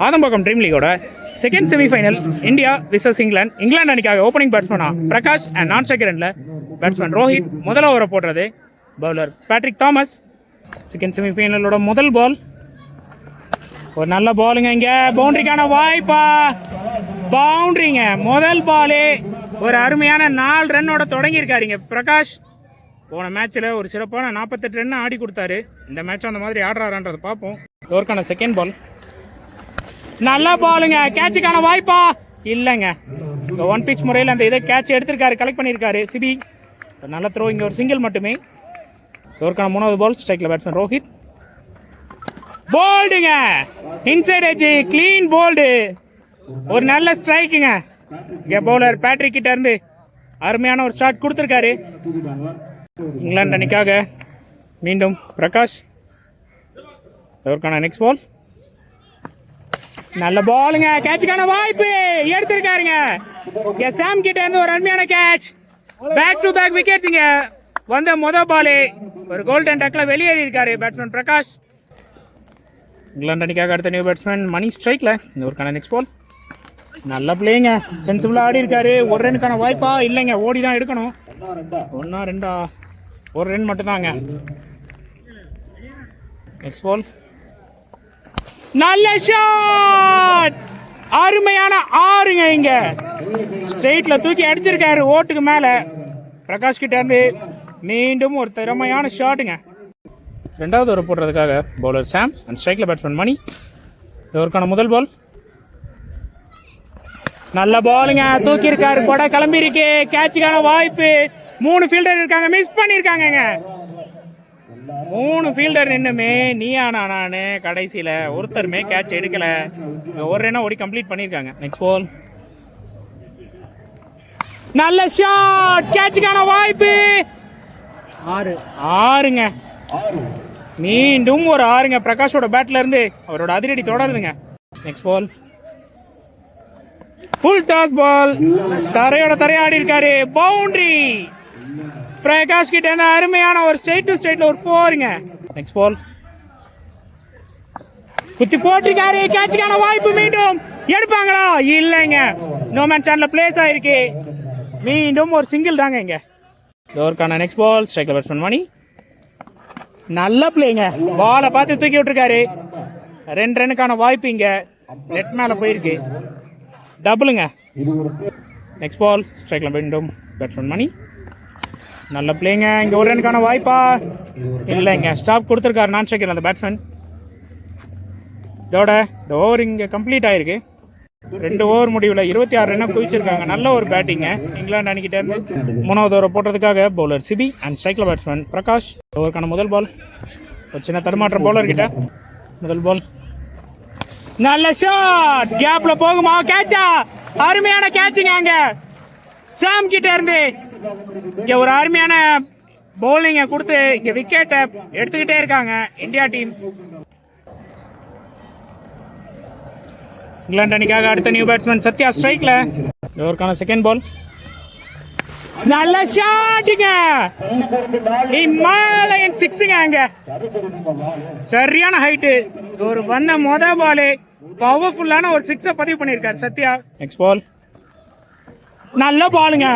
Adambakkam dream லீகோட second semifinal India versus England அணிக்காக opening பேட்ஸ்மேனா பிரகாஷ் அண்ட் நான் ஸ்ட்ரைக்கர் எண்டில் பேட்ஸ்மேன் ரோஹித் முதல் ஓவரை போடுறது. Bowler Patrick Thomas. செகண்ட் செமிஃபைனலோட முதல் பால் ஒரு நல்ல பாலுங்க. இங்கே பவுண்டரிக்கான வாய்ப்பா, பவுண்டரிங்க. முதல் பாலே ஒரு அருமையான 4 ரன்னோட தொடங்கியிருக்காருங்க பிரகாஷ். போன மேட்ச்சில் ஒரு சிறப்பான 48 ரன் ஆடி கொடுத்தாரு. இந்த மேட்ச் அந்த மாதிரி ஆடுறாரான்றதை பார்ப்போம். ஓவருக்கான செகண்ட் பால் நல்ல பாலுங்க. கேட்சுக்கான வாய்ப்பா இல்லைங்க. இப்போ ஒன் பிச் முறையில் அந்த இதை கேட்ச் எடுத்திருக்காரு, கலெக்ட் பண்ணியிருக்காரு சிபி. நல்ல த்ரோ, இங்கே ஒரு சிங்கிள் மட்டுமே. ஓவருக்கான 3வது பால் ஸ்ட்ரைக்கில் பேட்ஸ்மேன் ரோஹித். போல்டுங்க, இன்சைட் எட்ஜ், கிளீன் போல்டு, ஒரு நல்ல ஸ்ட்ரைக்குங்க. இங்கே பவுலர் பேட்ரிக் கிட்ட இருந்து அருமையான ஒரு ஷாட் கொடுத்துருக்காரு. இங்கிலாந்து அணிக்காக மீண்டும் பிரகாஷ். அவருக்கான நெக்ஸ்ட் பால் நல்ல பாலுங்க. கேட்சுக்கான வாய்ப்பு எடுத்திருக்காருங்க. சாம் கிட்ட இருந்து ஒரு அருமையான கேட்ச். பேக் டு பேக் விக்கெட்ஸுங்க. வந்த முதல் பாலே ஒரு கோல்டன் டக்ல வெளியேறி இருக்காரு பேட்ஸ்மேன் பிரகாஷ். இங்கிலாந்து அணிக்காக அடுத்த நியூ பேட்ஸ்மேன் மணி ஸ்ட்ரைக்ல. இந்த ஒருக்கான நெக்ஸ்ட் பால் நல்ல பிளேங்க. சென்சிபிளா ஆடி இருக்காரு. ஒரு ரனுக்கான வாய்ப்பா இல்லைங்க, ஓடி தான் எடுக்கணும். 1-2 ஒரு ரன் மட்டும்தாங்க. நெக்ஸ்ட் பால் நல்ல ஷாட், அருமையான 6ங்க. இங்க ஸ்ட்ரெயிட்ல தூக்கி அடிச்சிருக்காரு ஓட்டுக்கு மேல. பிரகாஷ் கிட்ட இருந்து மீண்டும் ஒரு திறமையான ஷாட்டுங்க. 2வது ஓவர் போடுறதுக்காக பவுலர் சாம் அண்ட் ஸ்ட்ரைக்ல பேட்ஸ்மேன் மணி. இவருக்கான முதல் பால் நல்ல பாலுங்க. தூக்கி இருக்காரு, கொடை கிளம்பி இருக்கு. கேட்சுக்கான வாய்ப்பு. 3 ஃபீல்டர் இருக்காங்க, மிஸ் பண்ணிருக்காங்க. 3 ஃபீல்டர் நின்னுமே நீயானா நானு கடைசியில ஒருத்தருமே கேட்ச் எடுக்கல. ஒரு ரன்னா ஓடி கம்ப்ளீட் பண்ணிருக்காங்க. நெக்ஸ்ட் பால் நல்ல ஷாட், கேட்சுக்கான வாய்ப்பு. 6ங்க. மீண்டும் ஒரு 6ங்க. பிரகாஷோட பேட்ல இருந்து அவரோட அதிரடி தொடருதுங்க. Next ball full toss ball, தரையோட தரையாடி இருக்காரு. பவுண்டரி. பிரகாஷ் கிட்ட இருந்து அருமையான ஒரு ஸ்ட்ரைட் டு ஸ்ட்ரைட்ல ஒரு 4ங்க. நெக்ஸ்ட் பால் குத்தி போட்டிருக்காரு. கேட்சுக்கான வாய்ப்பு. மீண்டும் எடுப்பாங்களா இல்லைங்க. நோ மேன் சான்ல பிளேஸ் ஆயிருக்கு. மீண்டும் ஒரு சிங்கிள் தாங்க இங்க. ஓவருக்கான நெக்ஸ்ட் பால் ஸ்ட்ரைக்ல பேட்ஸ்மேன் மணி. நல்ல பிளேங்க. பாலை பார்த்து தூக்கி விட்டுருக்காரு. 2 ரன்னுக்கான வாய்ப்பு இங்க நெட் மேல போயிருக்கு. டபுளுங்க. நெக்ஸ்ட் பால் ஸ்ட்ரைக்ல மீண்டும் பேட்ஸ்மேன் மணி. நல்ல பிளேங்க. இங்க ஒரு ரனுக்கான வாய்ப்பா இல்லைங்க. ஸ்டாப் கொடுத்துருக்காரு நான் ஸ்ட்ரைக்கர் அந்த பேட்ஸ்மேன். இதோட இந்த ஓவர் இங்கே கம்ப்ளீட் ஆயிருக்கு. 2 ஓவர் முடிவில் 26 ரன்னை குவிச்சிருக்காங்க. நல்ல ஒரு பேட்டிங்க இங்கிலாந்து அணிக்கிட்ட இருந்து. 3வது ஓவரை போடுறதுக்காக பவுலர் சிபி அண்ட் ஸ்ட்ரைக்ல பேட்ஸ்மேன் பிரகாஷ். ஓவருக்கான முதல் பால் ஒரு சின்ன தடுமாற்றம் பவுலர் கிட்ட. முதல் பால் நல்ல ஷாட், கேப்ல போகுமா? கேட்சா, அருமையான கேட்சுங்க. அங்க சாம் கிட்ட இருந்து இங்க ஒரு அருமையான பவுலிங்க கொடுத்து இங்க விக்கெட்டை எடுத்துக்கிட்டே இருக்காங்க இந்தியா டீம். இங்கிலாந்து அணிக்காக அடுத்த நியூ பேட்ஸ்மேன் சத்யா ஸ்ட்ரைக்ல. இவருக்கான செகண்ட் பால் நல்ல ஷாட்டுங்க. இமாலயன் 6ங்க. அங்க சரியான ஹைட்டு. ஒரு வந்த மொத பாலே பவர்ஃபுல்லான ஒரு 6 பதிவு பண்ணியிருக்காரு சத்யா. நெக்ஸ்ட் பால் நல்ல பாலுங்க.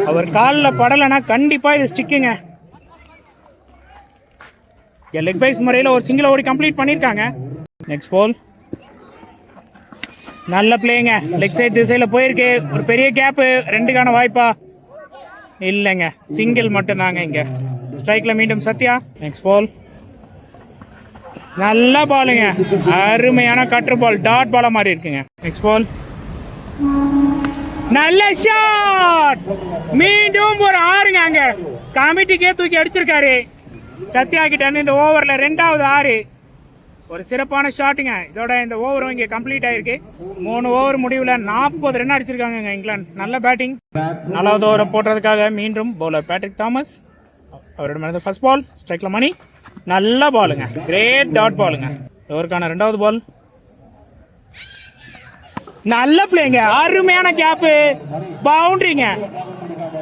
அவர் காலில் படலைன்னா கண்டிப்பா இது ஸ்டிக்குங்க. லெக் பைஸ் முறையில் ஒரு சிங்கிள் ஓடி கம்ப்ளீட் பண்ணியிருக்காங்க. நெக்ஸ்ட் பால் நல்ல பிளேங்க. லெக் சைட் திசையில் போயிருக்கு. ஒரு பெரிய கேப்பு. 2க்கான வாய்ப்பா இல்லைங்க, சிங்கிள் மட்டும்தாங்க இங்க. ஸ்ட்ரைக்ல மீண்டும் சத்யா. நெக்ஸ்ட் பால் நல்ல பாலுங்க. அருமையான கட்ரு பால், டாட் பாலா மாதிரி இருக்குங்க. நெக்ஸ்ட் பால் நல்ல ஷாட். மீண்டும் ஒரு 6ங்க. அங்க கமிட்டிக்கே தூக்கி அடிச்சிருக்காரு சத்யா கிட்ட. இந்த ஓவர்ல 2வது 6 ஒரு சிறப்பான ஷாட்டுங்க. இதோட இந்த ஓவரும் இங்கே கம்ப்ளீட் ஆயிருக்கு. 3 ஓவர் முடிவில் 40 ரன் அடிச்சிருக்காங்க இங்கிலாந்து. நல்ல பேட்டிங். 4வது ஓவரை போடுறதுக்காக மீண்டும் பவுலர் பேட்ரிக் தாமஸ். அவரோட மேலே ஃபர்ஸ்ட் பால் ஸ்ட்ரைக்ல மணி. நல்ல பாலுங்க, கிரேட் டாட் பாலுங்க. ஓவருக்கான 2வது பால் நல்ல பிளேங்க. அருமையான கேப்பு, பவுண்டரிங்க.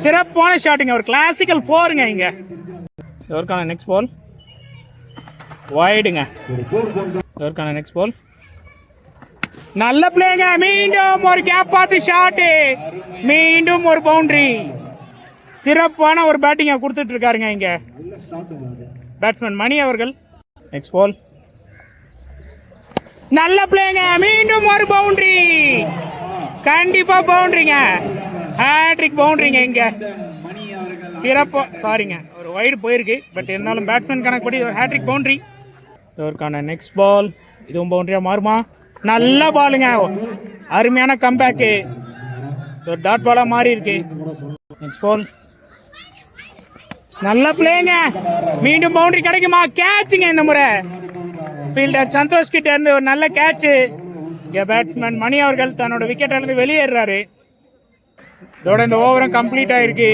சிறப்பான ஷாட்டுங்க. ஒரு கிளாசிக்கல் 4ங்க இங்க. ஓவருக்கான நெக்ஸ்ட் பால் வைடுங்க. இதற்கான நெக்ஸ்ட் பால் நல்ல பிளேங்க, மீண்டும் ஒரு கேப் பார்த்து ஷாட், மீண்டும் ஒரு பவுண்டரி. சிறப்பான ஒரு பேட்டிங்கை கொடுத்துட்டு இருக்காருங்க இங்க பேட்ஸ்மேன் மணி அவர்கள். நெக்ஸ்ட் பால், நல்ல பிளேங்க, மீண்டும் ஒரு பவுண்டரி. கண்டிப்பா பவுண்டரிங்க, ஹேட்ரிக் பவுண்டரிங்க இங்க. சிறப்பா, சாரிங்க ஒரு வைடு போயிருக்கு, பட் இருந்தாலும் பேட்ஸ்மேன் கணக்குப்படி ஒரு ஹேட்ரிக் பவுண்டரி. இதற்கான நெக்ஸ்ட் பால், இதுவும் பவுண்டரியா மாறுமா? நல்ல பாலுங்க, அருமையான கம்பேக்கு, ஒரு டாட் பாலா மாறி இருக்கு. நெக்ஸ்ட் பால், நல்ல பிளேங்க, மீண்டும் பவுண்டரி கிடைக்குமா? கேட்சுங்க இந்த முறை, ஃபீல்டர் சந்தோஷ் கிட்ட இருந்து ஒரு நல்ல கேட்ச். இங்க பேட்ஸ்மேன் மணி அவர்கள் தன்னோட விக்கெட்ல இருந்து வெளியேறாரு. இதோட இந்த ஓவரும் கம்ப்ளீட் ஆயிருக்கு.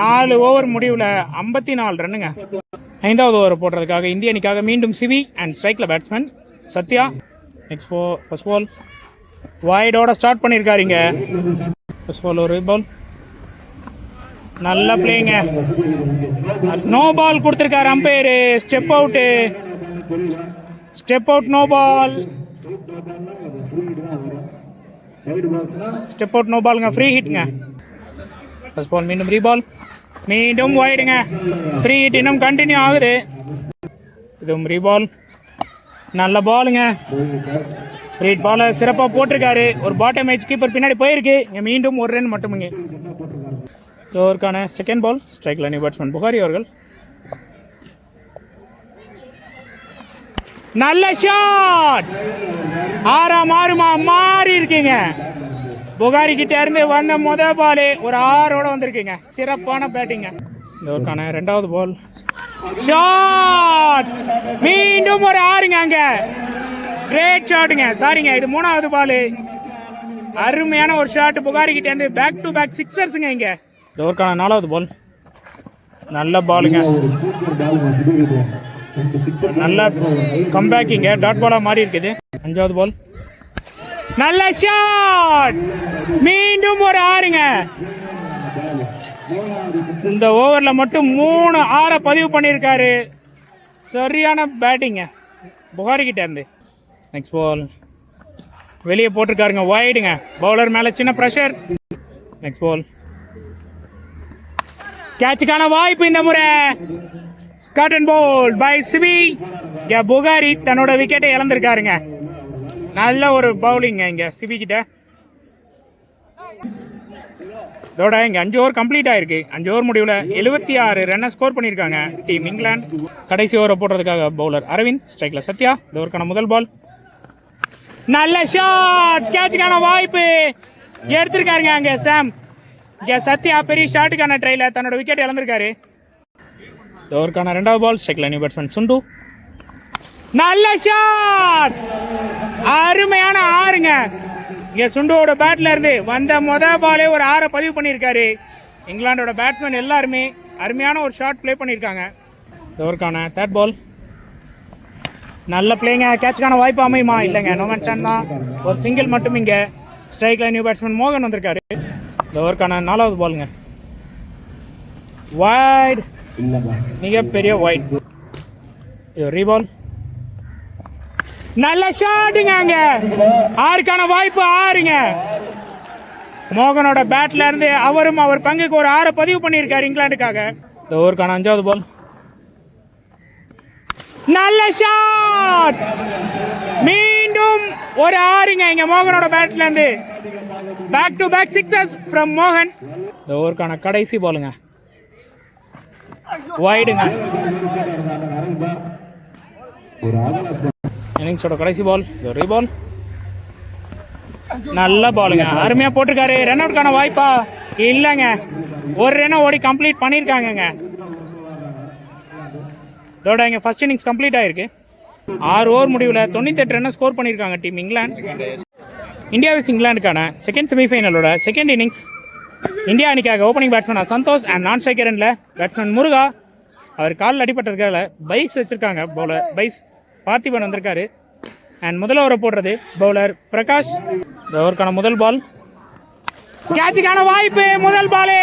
4 ஓவர் முடிவில் 54 ரன்னுங்க. 5வது ஓவர் போடுறதுக்காக இந்திய அணிக்காக மீண்டும் சிவி அண்ட் ஸ்ட்ரைக்ல batsman Sathya. Next first ball வைடோட ஸ்டார்ட் பண்ணியிருக்காருங்க. ஃபர்ஸ்ட் பால் ஒரு பால், நல்ல பிளேங்க, நோ பால் கொடுத்துருக்காரு umpire. Step out, step out, no ball, step out, no பாலுங்க, ஃப்ரீ ஹிட்ங்க. ஃபர்ஸ்ட் பால் மீண்டும் ரீபால், மீண்டும் வைடுங்க, ஃப்ரீ ஹிட் இன்னும் கண்டினியூ ஆகுது. இதுவும் ரீபால், நல்ல பாலுங்க, ஃப்ரீ ஹிட் பாலை சிறப்பாக போட்டிருக்காரு. ஒரு பாட்டம் மேட்ச் கீப்பர் பின்னாடி போயிருக்கு. இங்கே மீண்டும் ஒரு ரன் மட்டுமுங்க. ஓவருக்கான செகண்ட் பால், ஸ்ட்ரைக்ல நியூ பேட்ஸ்மேன் புகாரி அவர்கள். நல்ல ஷாட், மாறுமா மாறி இருக்கீங்க. புகாரி கிட்ட இருந்து வந்த முதல் பால் ஒரு 6 வந்திருக்குங்க. சிறப்பான பேட்டிங்க. இதற்கான 2வது பால், ஷாட், மீண்டும் ஒரு 6ங்க. அங்க கிரேட் ஷாட்டுங்க, சாரிங்க இது 3வது பால். அருமையான ஒரு ஷாட் புகாரி கிட்ட இருந்து, பேக் டு பேக் சிக்ஸர்ஸுங்க இங்க. இதற்கான 4வது பால், நல்ல பாலுங்க, நல்ல கம்பேக்கிங்க, டாட் பாலா மாறி இருக்குது. 5வது பால், நல்ல ஷாட், மீண்டும் ஒரு 6ங்க. இந்த ஓவர்ல மட்டும் 3 6 பதிவு பண்ணியிருக்காரு. சரியான பேட்டிங்க புகாரி கிட்ட இருந்து. நெக்ஸ்ட் பால் வெளியே போட்டிருக்காருங்க, வைடுங்க, பவுலர் மேல சின்ன பிரஷர். நெக்ஸ்ட் பால், கேட்சுக்கான வாய்ப்பு இந்த முறை. Caught and bowled by Shivi. Bukhari தன்னோட விக்கெட்டை இழந்திருக்காருங்க. நல்ல ஒரு பவுலிங் இங்க சிவி கிட்ட. இதோட இங்க 5 ஓவர் கம்ப்ளீட் ஆயிருக்கு. 5 ஓவர் முடிவில் 76 ரன்னை ஸ்கோர் பண்ணியிருக்காங்க டீம் இங்கிலாந்து. கடைசி ஓவரை போடுறதுக்காக பவுலர் அரவிந்த், ஸ்ட்ரைக்ல சத்யா. இந்த ஓவருக்கான முதல் பால், நல்ல ஷாட், கேட்சுக்கான வாய்ப்பு எடுத்திருக்காருங்க அங்க சாம். இங்க சத்யா பெரிய ஷாட்டுக்கான ட்ரைல தன்னோட விக்கெட் இழந்திருக்காரு. ஓவருக்கான 2வது பால், ஸ்ட்ரைக்ல நியூ பேட்ஸ்மேன் சுண்டு. நல்ல ஷாட், அருமையான 6ங்க. இங்க சுண்டுவோட பேட்ல இருந்து வந்த முதல் பாலே ஒரு 6 பதிவு பண்ணியிருக்காரு. இங்கிலாந்தோட பேட்ஸ்மேன் எல்லாருமே அருமையான ஒரு ஷாட் பிளே பண்ணியிருக்காங்க. ஓவருக்கான 3rd பால், நல்ல பிளேங்க, கேட்சுக்கான வாய்ப்பு அமையுமா? இல்லைங்க, நோமன் சான் தான், ஒரு சிங்கிள் மட்டும். இங்க ஸ்ட்ரைக்ல நியூ பேட்ஸ்மேன் மோகன் வந்திருக்காரு. ஓவருக்கான 4வது பாலுங்க, வைட், மிகப்பெரிய வைட். இது ரீபால், நல்ல ஷாட்டுங்க. அங்க 6க்கான வாய்ப்பு 6ங்க. மோகனோட பேட்ல இருந்து அவரும் அவர் பங்குக்கு ஒரு 6 பதிவு பண்ணியிருக்காரு இங்கிலாந்துக்காக. இந்த ஓவருக்கான 5வது பால், நல்ல ஷாட், மீண்டும் ஒரு 6ங்க. இங்க மோகனோட பேட்ல இருந்து back to back sixes from மோகன். இந்த ஓவருக்கான கடைசி பாலுங்க, வைடுங்க. இன்னிங்ஸோட கடைசி பால், ரீபால், நல்ல பாலுங்க, அருமையா போட்டிருக்காரு. ரன் அவுட்கான வாய்ப்பா? இல்லைங்க, ஒரு ரன் ஓடி கம்ப்ளீட் பண்ணியிருக்காங்க. இதோட இங்க ஃபர்ஸ்ட் இன்னிங்ஸ் கம்ப்ளீட் ஆயிருக்கு. 6 ஓவர் முடிவில் 98 ரன் ஸ்கோர் பண்ணியிருக்காங்க டீம் இங்கிலாந்து. இந்தியா விஸ் இங்கிலாந்துக்கான செகண்ட் செமிஃபைனலோட செகண்ட் இன்னிங்ஸ் இந்தியா அணிக்காக opening batsman Santhosh and non striker எண்ணில் பேட்ஸ்மேன் முருகா. அவர் காலில் அடிப்பட்டதுக்காக பைஸ் வச்சிருக்காங்க. பவுலர் பைஸ் பார்த்திபன் வந்திருக்காரு. அண்ட் முதல் ஓவரை போடுறது பவுலர் பிரகாஷ். இந்த ஓவருக்கான முதல் பால், கேட்சுக்கான வாய்ப்பு. முதல் பாலு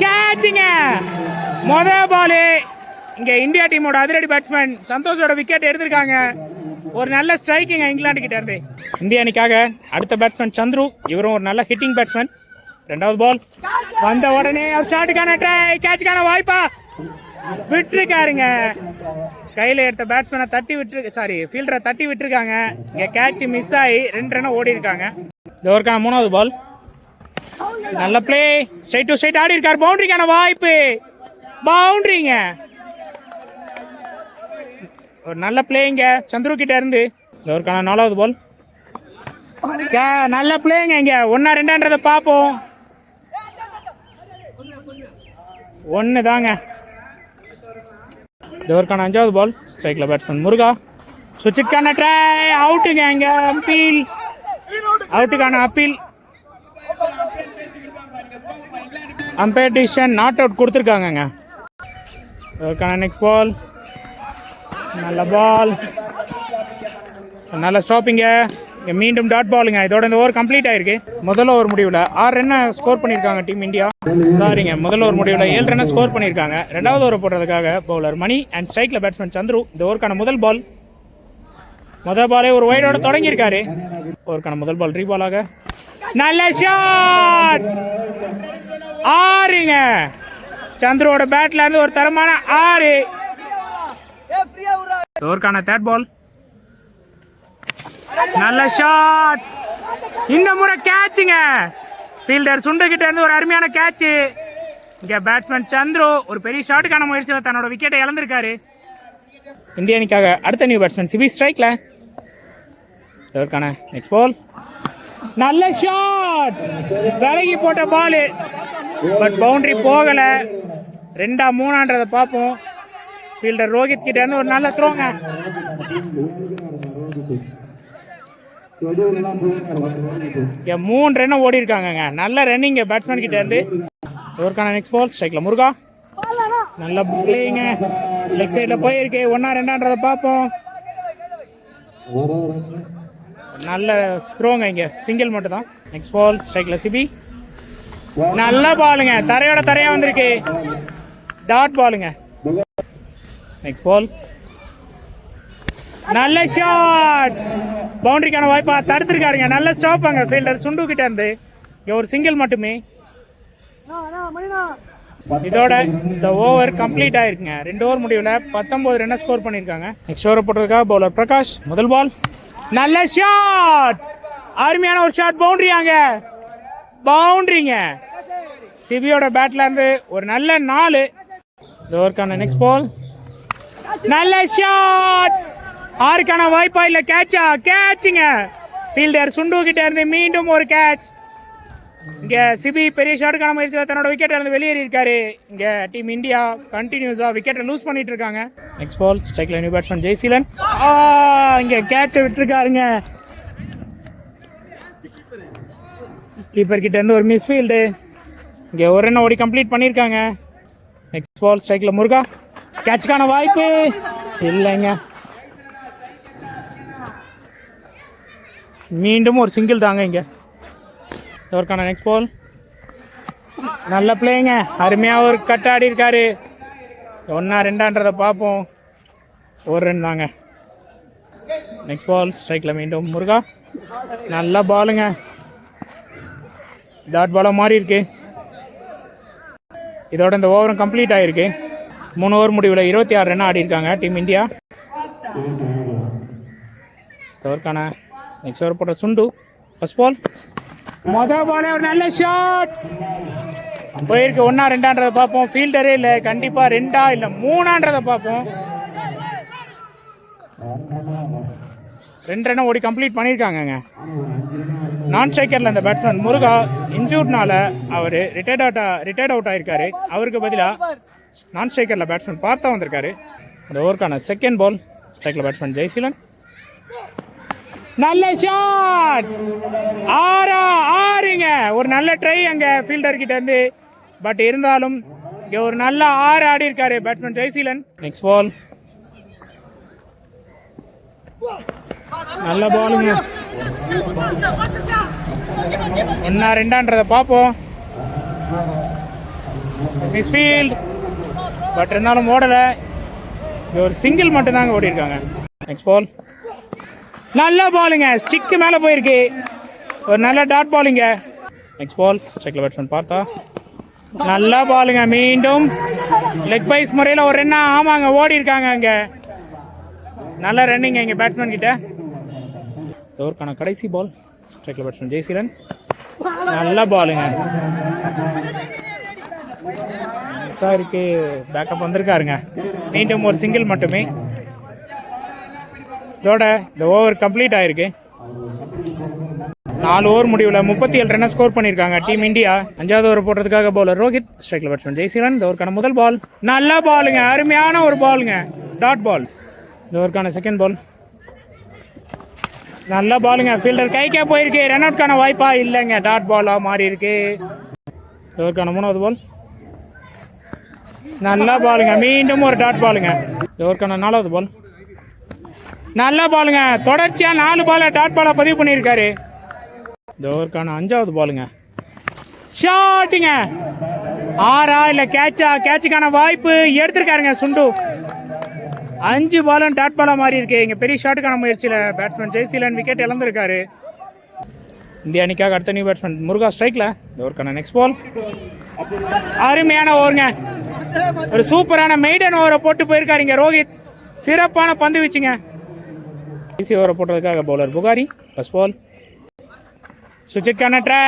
கேட்சுங்க. முதல் பாலு இங்கே இந்தியா டீமோட அதிரடி பேட்ஸ்மேன் சந்தோஷோட விக்கெட் எடுத்திருக்காங்க. ஒரு நல்ல ஸ்ட்ரைக்கிங்க இங்கிலாந்து கிட்ட இருந்து. இந்திய அணிக்காக அடுத்த பேட்ஸ்மேன் சந்துரு. இவரும் ஒரு நல்ல ஹிட்டிங் பேட்ஸ்மேன். ரெண்டாவது பால் வந்த உடனே ஷாட்டுக்கான ட்ரை, கேட்சுக்கான வாய்ப்பா விட்டுருக்காருங்க. கையில் எடுத்த பேட்ஸ்மேனை தட்டி விட்டு, சாரி ஃபீல்டரை தட்டி விட்டுருக்காங்க. இங்கே கேட்ச் மிஸ் ஆகி 2 ரன் ஓடி இருக்காங்க. இந்த ஓவருக்கான 3வது பால். நல்ல பிளே, ஸ்ட்ரைட் டு ஸ்ட்ரைட் ஆடி இருக்காரு. பவுண்டரிக்கான வாய்ப்பு, பவுண்டரிங்க. ஒரு நல்ல பிளேங்க சந்துரு கிட்ட இருந்து. இந்த ஓவருக்கான 4வது பால். நல்ல பிளேங்க. இங்க 1-2 பார்ப்போம். 1 தாங்க. இந்த ஓவருக்கான 5வது பால். ஸ்ட்ரைக்ல பேட்ஸ்மேன் முருகா. சுவிட்சுக்கான ட்ரை, அவுட்டுங்க. இங்க அப்பீல், அவுட்டுக்கான appeal. Umpire decision not out கொடுத்துருக்காங்க. Next ball. நல்ல பால், நல்ல ஸ்டாப்பிங்க. மீண்டும் டாட் பாலுங்க. இதோட இந்த ஓவர் கம்ப்ளீட் ஆயிருக்கு. முதல் ஓவர் முடிவில் 6 ரன் ஸ்கோர் பண்ணியிருக்காங்க டீம் இந்தியா. சாரிங்க, முதல் ஓவர் முடிவில் 7 ரன் ஸ்கோர் பண்ணியிருக்காங்க. 2வது ஓவர் போடுறதுக்காக பவுலர் மணி அண்ட் ஸ்ட்ரைக்ல பேட்ஸ்மேன் சந்துரு. இந்த ஓவருக்கான முதல் பால். முதல் பாலே ஒரு வைடோட தொடங்கியிருக்காரு. ஓவருக்கான முதல் பால் ரீபாலாக. நல்ல ஷாட், 6ங்க. சந்துருவோட பேட்ல இருந்து ஒரு தரமான 6. ஓவருக்கான 3rd பால். நல்ல ஷாட், இந்த முறை கேட்சுங்க. ஃபீல்டர் சுண்டு கிட்ட இருந்து ஒரு அருமையான கேட்ச். இங்க பேட்ஸ்மேன் சந்துரு ஒரு பெரிய ஷாட்டுக்கான முயற்சியில் தன்னோட விக்கெட்டை இழந்திருக்காரு. இந்திய அணிக்காக அடுத்த நியூ பேட்ஸ்மேன் சிபி ஸ்ட்ரைக்ல. இதற்கான நெக்ஸ்ட் பால். நல்ல ஷாட், விலகி போட்ட பால், பட் பவுண்டரி போகல. 2-3 பார்ப்போம். ஃபீல்டர் ரோஹித் கிட்ட இருந்து ஒரு நல்ல த்ரோங்க. 3 ரன் ஓடி இருக்காங்க. நல்ல ரன்னிங் பேட்ஸ்மேன் கிட்ட இருந்து. ஓவருக்கான நெக்ஸ்ட் பால். ஸ்ட்ரைக்ல முருகா. நல்ல பிளேயிங்க, லெக் சைட்ல போயிருக்கு. 1-2 பார்ப்போம். நல்ல த்ரோங்க. இங்க சிங்கிள் மட்டும் தான். Next ball. ஸ்ட்ரைக்ல சிபி. நல்ல பாலுங்க, தரையோட தரையா வந்திருக்கு. டாட் பாலுங்க. Next ball. நல்ல ஷாட், பவுண்டரிக்கான வாய்ப்பா தடுத்திருக்காருங்க. நல்ல ஸ்டாப்பாங்க ஃபீல்டர் சுண்டு கிட்ட இருந்து. இங்க ஒரு சிங்கிள் மட்டுமே. இதோட இந்த ஓவர் கம்ப்ளீட் ஆயிருக்குங்க. 2 ஓவர் முடிவில் 19 ரன் ஸ்கோர் பண்ணியிருக்காங்க. நெக்ஸ்ட் ஓவர் போட்டிருக்கா பவுலர் பிரகாஷ். முதல் பால். நல்ல ஷாட், அருமையான ஒரு ஷாட், பவுண்டரியாங்க. பவுண்டரிங்க. சிபியோட பேட்ல இருந்து ஒரு நல்ல 4. இந்த ஓவருக்கான நெக்ஸ்ட் பால். நல்ல ஷாட், 6க்கான வாய்ப்பா இல்ல கேட்சா? கேட்சுங்க. ஃபீல்டர் சுண்டு கிட்ட இருந்து மீண்டும் ஒரு கேட்ச். இங்க சிபி பெரிய ஷாட்டுக்கான முயற்சியில் தன்னோட விக்கெட் இருந்து வெளியேறி இருக்காரு. இங்க டீம் இந்தியா கண்டினியூஸா விக்கெட்டை லூஸ் பண்ணிட்டு இருக்காங்க. Next ball. ஸ்ட்ரைக்ல நியூ பேட்ஸ்மேன் ஜெய்சீலன். இங்க கேட்சை விட்டுருக்காருங்க. கீப்பர் கிட்ட இருந்து ஒரு மிஸ்ஃபீல்டு. இங்க ஒரு ரன் ஓடி கம்ப்ளீட் பண்ணியிருக்காங்க. Next ball. ஸ்ட்ரைக்ல முருகா. கேட்சுக்கான வாய்ப்பு இல்லைங்க. மீண்டும் ஒரு சிங்கிள் தாங்க. இங்க இதற்கான நெக்ஸ்ட் பால். நல்ல பிளேங்க, அருமையாக ஒரு கட் ஆடி இருக்காரு. 1-2 பார்ப்போம். ஒரு ரன் தாங்க. Next ball. ஸ்ட்ரைக்ல மீண்டும் முருகா. நல்ல பாலுங்க, டாட் பாலாக மாறி இருக்கு. இதோட இந்த ஓவரும் கம்ப்ளீட் ஆகிருக்கு. 3 ஓவர் முடிவில் 26 ரன் ஆடி இருக்காங்க டீம் இந்தியா. இதற்கான நெக்ஸ்ட் ஓவர் போட்ட சுண்டு. First ball. மொதல் பாலே ஒரு நல்ல ஷாட் போயிருக்கு. 1-2 பார்ப்போம். ஃபீல்டரே இல்லை, கண்டிப்பாக 2 இல்லை 3 பார்ப்போம். 2 ரன் ஓடி கம்ப்ளீட் பண்ணியிருக்காங்க. நான் ஸ்ட்ரைக்கரில் அந்த பேட்ஸ்மேன் முருகா இன்ஜூர்ட்னால அவர் ரிட்டையர்ட் அவுட் ஆயிருக்காரு. அவருக்கு பதிலாக நான் ஸ்ட்ரைக்கரில் பேட்ஸ்மேன் பார்த்தா வந்திருக்காரு. அந்த ஓவருக்கான செகண்ட் பால். ஸ்ட்ரைக்கில் பேட்ஸ்மேன் ஜெய்சீலன். நல்ல ஷாட், 6ங்க. ஒரு நல்ல ட்ரை அங்க ஃபீல்டர் கிட்ட இருந்து, பட் இருந்தாலும் இங்க ஒரு நல்ல 6 ஆடி இருக்காரு பேட்ஸ்மேன் ஜெய்சீலன். Next ball. நல்ல பாலுங்க. 1-2 பார்ப்போம். மிஸ்ஃபீல்ட், பட் இருந்தாலும் ஓடலை. இங்க ஒரு சிங்கிள் மட்டும் தாங்க ஓடி இருக்காங்க. Next ball. நல்ல பாலுங்க, ஸ்டிக்கு மேலே போயிருக்கு. ஒரு நல்ல டாட் பாலுங்க. நெக்ஸ்ட் பால் ஸ்ட்ரைக்கில் பேட்ஸ்மேன் பார்த்தா நல்ல பாலுங்க. மீண்டும் லெக் பைஸ் முறையில் ஒரு ரன்னா. ஆமாங்க, ஓடி இருக்காங்க அங்கே. நல்ல ரன்னிங்க இங்கே பேட்ஸ்மேன் கிட்ட. ஓவருக்கான கடைசி பால் ஸ்ட்ரைக்கில் பேட்ஸ்மேன் ஜெய்சீலன். நல்ல பாலுங்க. சாருக்கு பேக்கப் வந்திருக்காருங்க. மீண்டும் ஒரு சிங்கிள் மட்டுமே. இதோட இந்த ஓவர் கம்ப்ளீட் ஆயிருக்கு. 4 ஓவர் முடிவில் 37 ரன்னை ஸ்கோர் பண்ணியிருக்காங்க டீம் இந்தியா. 5வது ஓவர் போடுறதுக்காக பவுலர் ரோஹித், ஸ்ட்ரைக்கில் பேட்ஸ்மேன் ஜெய்சீலன். இந்த ஓவருக்கான முதல் பால் நல்ல பாலுங்க, அருமையான ஒரு பாலுங்க, டாட் பால். இந்த ஓவருக்கான செகண்ட் பால் நல்ல பாலுங்க, ஃபீல்டர் கைக்கே போயிருக்கு. ரன் அவுட்கான வாய்ப்பா இல்லைங்க, டாட் பாலாக மாறி இருக்கு. இந்த ஓவருக்கான 3வது பால் நல்ல பாலுங்க, மீண்டும் ஒரு டாட் பாலுங்க. இந்த ஓவருக்கான 4வது பால் நல்ல பாலுங்க, தொடர்ச்சியாக 4 பாலை டாட் பாலை பதிவு பண்ணியிருக்காரு. இந்த ஓவருக்கான 5வது பாலுங்க ஷாட்டுங்க. 6 இல்லை கேட்சா? கேட்சுக்கான வாய்ப்பு எடுத்திருக்காருங்க சுண்டு. 5 பாலும் டாட் பாலாக மாறி இருக்கு. இங்கே பெரிய ஷாட்டுக்கான முயற்சியில் பேட்ஸ்மேன் ஜெய்சீலன் விக்கெட் இழந்திருக்காரு. இந்திய அணிக்காக அடுத்த நியூ பேட்ஸ்மேன் முருகா ஸ்ட்ரைக்கில். இந்த ஓவருக்கான நெக்ஸ்ட் பால் அருமையான ஓவருங்க. ஒரு சூப்பரான மெய்டன் ஓவரை போட்டு போயிருக்காரு இங்கே ரோஹித். சிறப்பான பந்து வீச்சுங்க. ஈஸி ஓவரை போட்டதுக்காக பவுலர் புகாரி. ஃபர்ஸ்ட் பால் சுவிட்சுக்கான ட்ரை,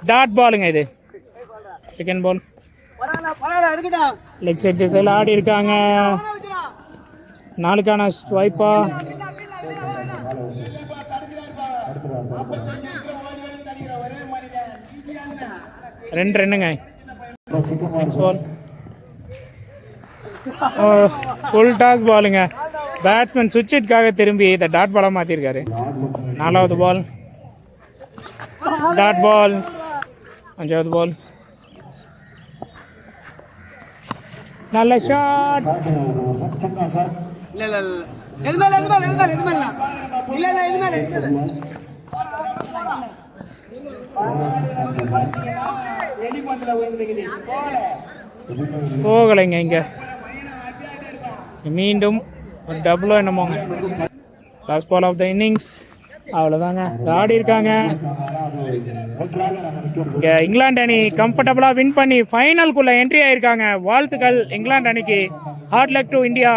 டாட் பாலுங்க. இது செகண்ட் பால் லெக் சைட் திசையில் ஆடி இருக்காங்க. 4க்கான ஸ்வைப்பா. ரெண்டு ரன்னுங்க. நெக்ஸ்ட் பால் ஃபுல் டாஸ் பாலுங்க. பேட்ஸ்மேன் சுவிட்சுக்காக திரும்பி இதை டாட் பாலாக மாற்றிருக்காரு. 4வது பால் டாட் பால். 5வது பால் நல்ல ஷாட். போகலைங்க இங்கே. மீண்டும் ஒரு டபுளோ என்னமோங்க. Last ball of the innings. அவ்வளோதாங்க, ஆடி இருக்காங்க. இங்கே இங்கிலாந்து அணி கம்ஃபர்டபுளாக வின் பண்ணி ஃபைனலுக்குள்ளே என்ட்ரி ஆகிருக்காங்க. வாழ்த்துக்கள் இங்கிலாந்து அணிக்கு. Hard luck to India.